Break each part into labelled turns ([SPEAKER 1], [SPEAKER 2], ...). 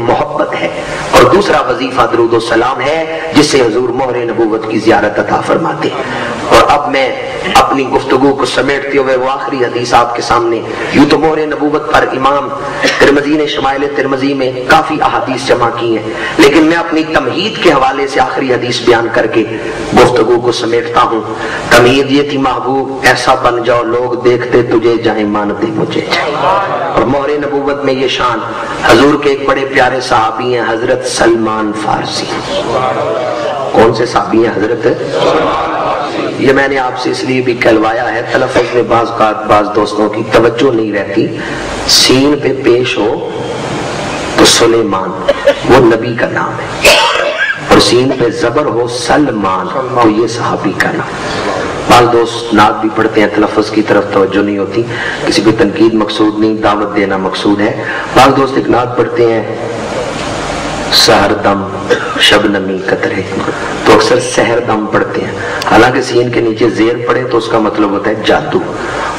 [SPEAKER 1] محبت ہے، اور دوسرا وظیفہ درود و سلام ہے جس سے حضور مہر نبوت کی زیارت عطا فرماتے ہیں۔ اور اب میں اپنی گفتگو کو سمیٹتے ہوئے وہ آخری حدیث آپ کے سامنے، یوں تو مہر نبوت پر امام ترمذی نے شمائل ترمذی میں کافی احادیث جمع کی ہیں، لیکن میں اپنی تمہید کے حوالے سے آخری حدیث بیان کر کے گفتگو کو سمیٹتا ہوں۔ تمہید یہ تھی، محبوب ایسا بن جاؤ لوگ دیکھتے تجھے جائیں مانتے مجھے جائیں۔ اور مہر نبوت میں یہ شان، حضور کے ایک بڑے پیارے صحابی ہیں حضرت سلمان فارسی۔ کون سے صحابی ہیں حضرت؟ یہ میں نے آپ سے اس لیے بھی کہلوایا ہے، تلفظ میں بعض دوستوں کی توجہ نہیں رہتی، سین پہ پیش ہو تو سلیمان وہ نبی کا نام ہے، اور سین پہ زبر ہو سلمان تو یہ صحابی کا نام۔ بعض دوست نعت بھی پڑھتے ہیں، تلفظ کی طرف توجہ نہیں ہوتی، کسی بھی تنقید مقصود نہیں، دعوت دینا مقصود ہے۔ بعض دوست ایک نعت پڑھتے ہیں، سحر دم شبنمی قطرے، تو اکثر سحر دم پڑھتے ہیں، حالانکہ سین کے نیچے زیر پڑے تو اس کا مطلب ہوتا ہے جادو،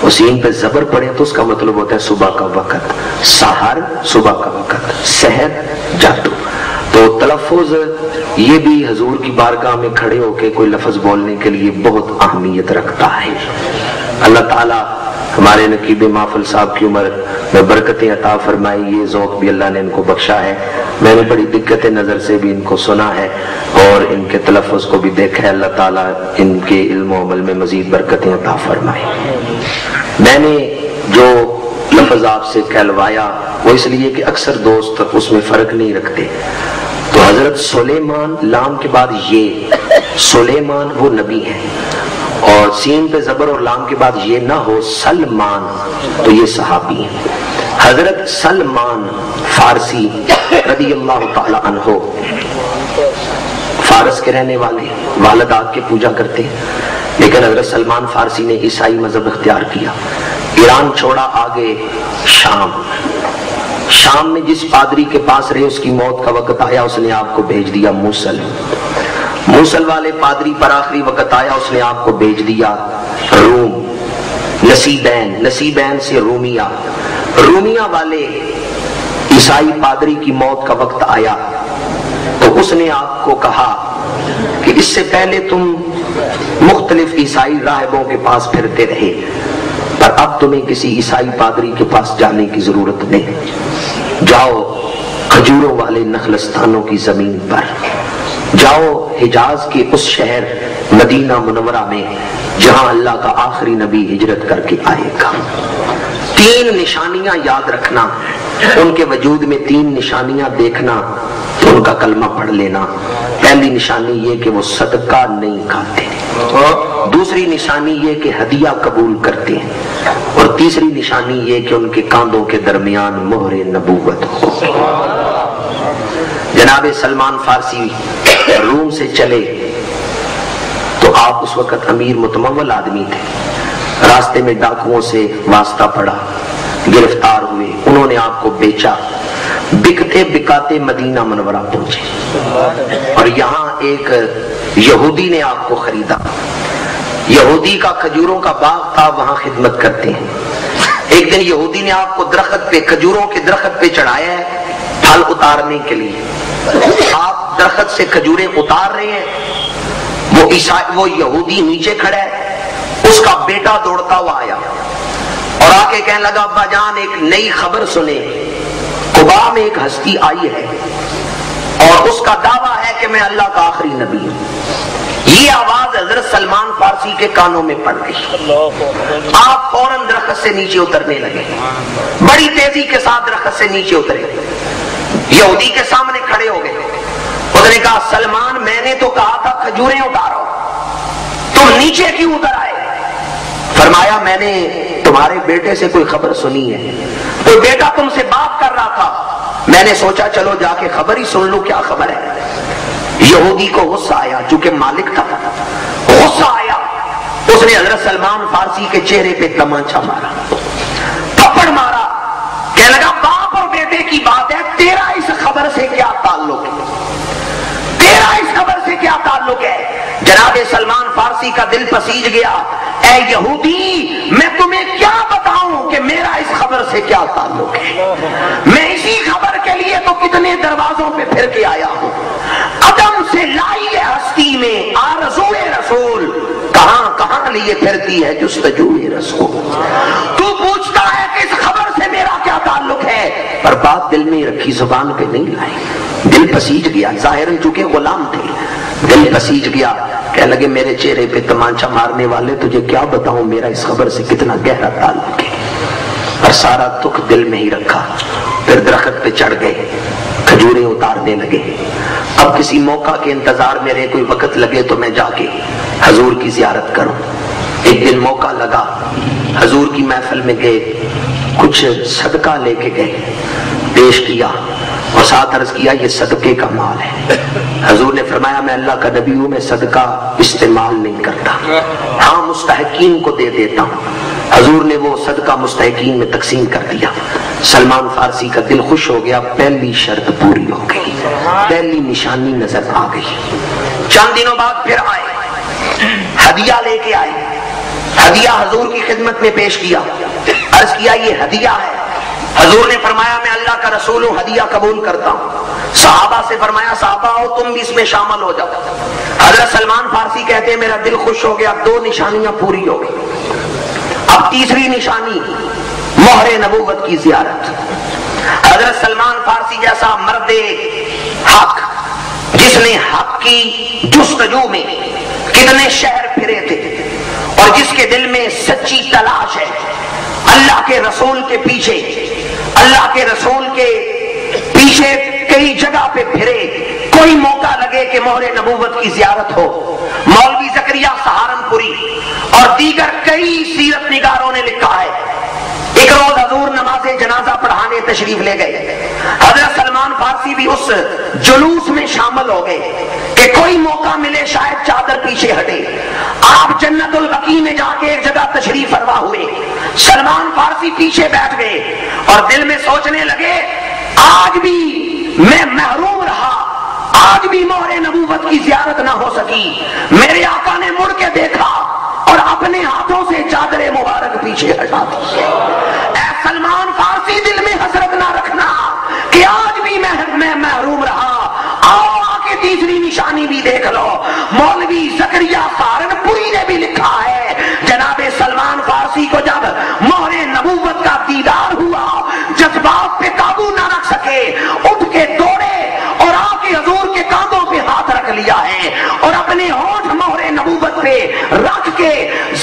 [SPEAKER 1] اور سین پہ زبر پڑے تو اس کا مطلب ہوتا ہے صبح کا وقت، سحر صبح کا وقت، سحر جادو۔ تو تلفظ یہ بھی حضور کی بارگاہ میں کھڑے ہو کے کوئی لفظ بولنے کے لیے بہت اہمیت رکھتا ہے۔ اللہ تعالیٰ ہمارے نقیب محفل صاحب کی عمر میں برکتیں عطا فرمائی، یہ ذوق بھی اللہ نے ان کو بخشا ہے، میں نے بڑی دقت نظر سے بھی ان کو سنا ہے اور ان کے تلفظ کو بھی دیکھا ہے، اللہ تعالیٰ ان کے علم و عمل میں مزید برکتیں عطا فرمائے۔ میں نے جو لفظ آپ سے کہلوایا وہ اس لیے کہ اکثر دوست اس میں فرق نہیں رکھتے، تو حضرت سلیمان لام کے بعد یہ سلیمان وہ نبی ہیں، اور سین پہ زبر اور لام کے بعد یہ نہ ہو سلمان تو یہ صحابی ہیں۔ حضرت سلمان فارسی رضی اللہ تعالی عنہ فارس کے رہنے والے، والد آگ کے پوجا کرتے ہیں، لیکن حضرت سلمان فارسی نے عیسائی مذہب اختیار کیا، ایران چھوڑا، آگے شام میں جس پادری کے پاس رہے اس کی موت کا وقت آیا، اس نے آپ کو بھیج دیا موصل والے پادری پر آخری وقت آیا، اس نے آپ کو بھیج دیا روم، نسیبین سے رومیہ والے عیسائی پادری کی موت کا وقت آیا تو اس نے آپ کو کہا کہ اس سے پہلے تم مختلف عیسائی راہبوں کے پاس پھرتے رہے، پر اب تمہیں کسی عیسائی پادری کے پاس جانے کی ضرورت نہیں، جاؤ کھجوروں والے نخلستانوں کی زمین پر، جاؤ حجاز کے اس شہر مدینہ منورہ میں جہاں اللہ کا آخری نبی ہجرت کر کے آئے گا۔ 3 نشانیاں یاد رکھنا، ان کے وجود میں 3 نشانیاں دیکھنا تو ان کا کلمہ پڑھ لینا۔ پہلی نشانی یہ کہ وہ صدقہ نہیں کھاتے، دوسری نشانی یہ کہ ہدیہ قبول کرتے ہیں، اور تیسری نشانی یہ کہ ان کے کاندھوں کے درمیان مہر نبوت ہو۔ جناب سلمان فارسی روم سے چلے تو آپ اس وقت امیر متمول آدمی تھے، راستے میں ڈاکوؤں سے واسطہ پڑا، گرفتار ہوئے، انہوں نے آپ کو بیچا، بکتے بکاتے مدینہ منورہ پہنچے، اور یہاں ایک یہودی نے آپ کو خریدا، یہودی کا کھجوروں کا باغ تھا، وہاں خدمت کرتے ہیں۔ ایک دن یہودی نے آپ کو درخت پہ، کھجوروں کے درخت پہ چڑھایا ہے پھل اتارنے کے لیے، آپ درخت سے کھجوریں اتار رہے ہیں، وہ یہودی نیچے کھڑا ہے، اس کا بیٹا دوڑتا ہوا آیا اور آ کے کہنے لگا ابا جان ایک نئی خبر سنے، قبا میں ایک ہستی آئی ہے اور اس کا دعویٰ ہے کہ میں اللہ کا آخری نبی ہوں۔ یہ آواز حضرت سلمان فارسی کے کانوں میں پڑ گئی، آپ فوراً درخت سے نیچے اترنے لگے، بڑی تیزی کے ساتھ درخت سے نیچے اترے، یہودی کے سامنے کھڑے ہو گئے، اس نے کہا سلمان میں نے تو کہا تھا کھجوریں اتارو، تم نیچے کیوں اتر آئے؟ فرمایا میں نے تمہارے بیٹے سے کوئی خبر سنی ہے، کوئی بیٹا تم سے بات کر رہا تھا، میں نے سوچا چلو جا کے خبر ہی سن لو کیا خبر ہے۔ یہودی کو غصہ آیا، چونکہ مالک تھا، غصہ آیا، اس نے حضرت سلمان فارسی کے چہرے پہ تمانچہ مارا، تھپڑ مارا، کہنے لگا باپ اور بیٹے کی بات ہے، تیرا اس خبر سے کیا تعلق ہے، تیرا اس خبر سے کیا تعلق ہے؟ جناب سلمان فارسی کا دل پسیج گیا، اے یہودی میں تمہیں کیا بتاؤں کہ میرا اس خبر سے کیا تعلق ہے؟ میں اسی خبر کے لیے تو کتنے دروازوں پہ پھر کے آیا ہوں. قدم سے لائی ہے ہستی میں آرزوئے رسول، کہاں کہاں لیے پھرتی ہے جستجوئے رسول. تو پوچھتا ہے کہ اس خبر سے میرا کیا تعلق ہے، پر بات دل میں رکھی، زبان پہ نہیں لائی. دل پسیج گیا، ظاہراً چونکہ غلام تھے، دل پسیج گیا. کہنے لگے میرے چہرے پہ تمانچہ مارنے والے تجھے کیا بتاؤں میرا اس خبر سے کتنا گہرا تعلق ہے. اور سارا دکھ دل میں ہی رکھا. پھر درخت پہ چڑھ گئے، کھجوریں اتارنے لگے. اب کسی موقع کے انتظار میں رہے، کوئی وقت لگے تو میں جا کے حضور کی زیارت کروں. ایک دن موقع لگا، حضور کی محفل میں گئے، کچھ صدقہ لے کے گئے، پیش کیا اور ساتھ عرض کیا یہ صدقے کا مال ہے. حضور نے فرمایا میں اللہ کا نبی ہوں، میں صدقہ استعمال نہیں کرتا، ہاں مستحقین کو دے دیتا ہوں. حضور نے وہ صدقہ مستحقین میں تقسیم کر دیا. سلمان فارسی کا دل خوش ہو گیا، پہلی شرط پوری ہو گئی، پہلی نشانی نظر آ گئی. چند دنوں بعد پھر آئے، ہدیہ لے کے آئے. ہدیہ حضور کی خدمت میں پیش کیا، عرض کیا یہ ہدیہ ہے. حضور نے فرمایا میں اللہ کا رسول ہوں، ہدیہ قبول کرتا ہوں. صحابہ سے فرمایا صحابہ ہو تم بھی اس میں شامل ہو جاؤ. حضرت سلمان فارسی کہتے ہیں میرا دل خوش ہو گیا، 2 نشانیاں پوری ہو گئی. اب تیسری نشانی مہر نبوت کی زیارت. حضرت سلمان فارسی جیسا مرد حق جس نے حق کی جستجو میں کتنے شہر پھرے تھے اور جس کے دل میں سچی تلاش ہے اللہ کے رسول کے پیچھے، اللہ کے رسول کے پیچھے کئی جگہ پہ پھرے، کوئی موقع لگے کہ مہر نبوت کی زیارت ہو. مولوی زکریا سہارنپوری اور دیگر کئی سیرت نگاروں نے لکھا ہے ایک روز حضور نماز جنازہ پڑھانے تشریف لے گئے. حضرت سلمان فارسی بھی اس جلوس میں شامل ہو گئے کہ کوئی موقع ملے شاید چادر پیچھے ہٹے. آپ جنت البقیع میں جا کے ایک جگہ تشریف فرما ہوئے. سلمان فارسی پیچھے بیٹھ گئے اور دل میں سوچنے لگے آج بھی میں محروم رہا، آج بھی مہر نبوت کی زیارت نہ ہو سکی. میرے آقا نے مڑ کے دیکھا اور اپنے ہاتھوں سے چادر مبارک پیچھے ہٹا دی. اے سلمان فارسی دل میں حسرت نہ رکھنا کہ آج بھی میں محروم رہا. آؤ آ کے تیسری نشانی بھی دیکھ لو. مولوی زکریا سہارنپوری نے بھی لکھا ہے جناب سلمان فارسی کو جب مہر نبوت کا دیدار ہوا جذبات پہ قابو نہ رکھ سکے، اٹھ کے دوڑے اور آ کے حضور کے کاندھوں پہ ہاتھ رکھ لیا ہے اور اپنے ہونٹ مہر نبوت پہ رکھ کے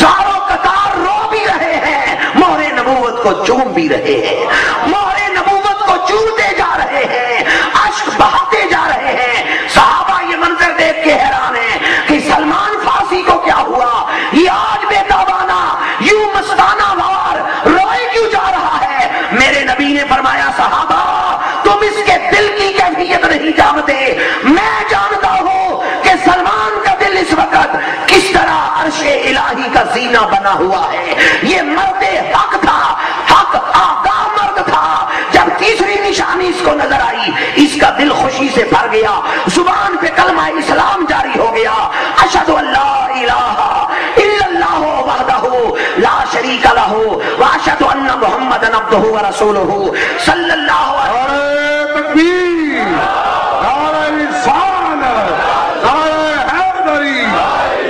[SPEAKER 1] زاروں قطار رو بھی رہے ہیں، مہر نبوت کو چوم بھی رہے ہیں، مہر نبوت کو چومتے جا رہے ہیں، اشک بہاتے جا رہے ہیں. صحابہ یہ منظر دیکھ کے حیران ہیں کہ سلمان فارسی کو کیا ہوا، یہ آج بے تابانہ یوں مستانہ وار روئے کیوں جا رہا ہے. میرے نبی نے فرمایا صحابہ تم اس کے دل کی کیفیت نہیں جانتے، میں جانتا ہوں کہ سلمان کا دل اس وقت کس طرح عرش الہی کا زینہ بنا ہوا ہے. یہ مرد حق تھا، حق آقا مرد تھا. جب تیسری نشانی اس کو نظر آئی اس کا دل خوشی سے بھر گیا، زبان پہ کلمہ اسلام جاری ہو گیا. اشہد ان لا الہ الا اللہ وحدہ لا شریک لہ واشہد ان محمدا عبدہ ورسولہ صلی اللہ علیہ وسلم.
[SPEAKER 2] تکبیر، نعرہ رسالت، نعرہ حیدری،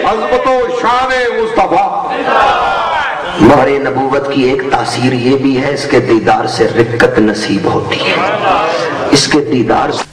[SPEAKER 2] عظمت و شان مصطفیٰ.
[SPEAKER 1] مہر نبوت کی ایک تاثیر یہ بھی ہے اس کے دیدار سے رقت نصیب ہوتی ہے، اس کے دیدار سے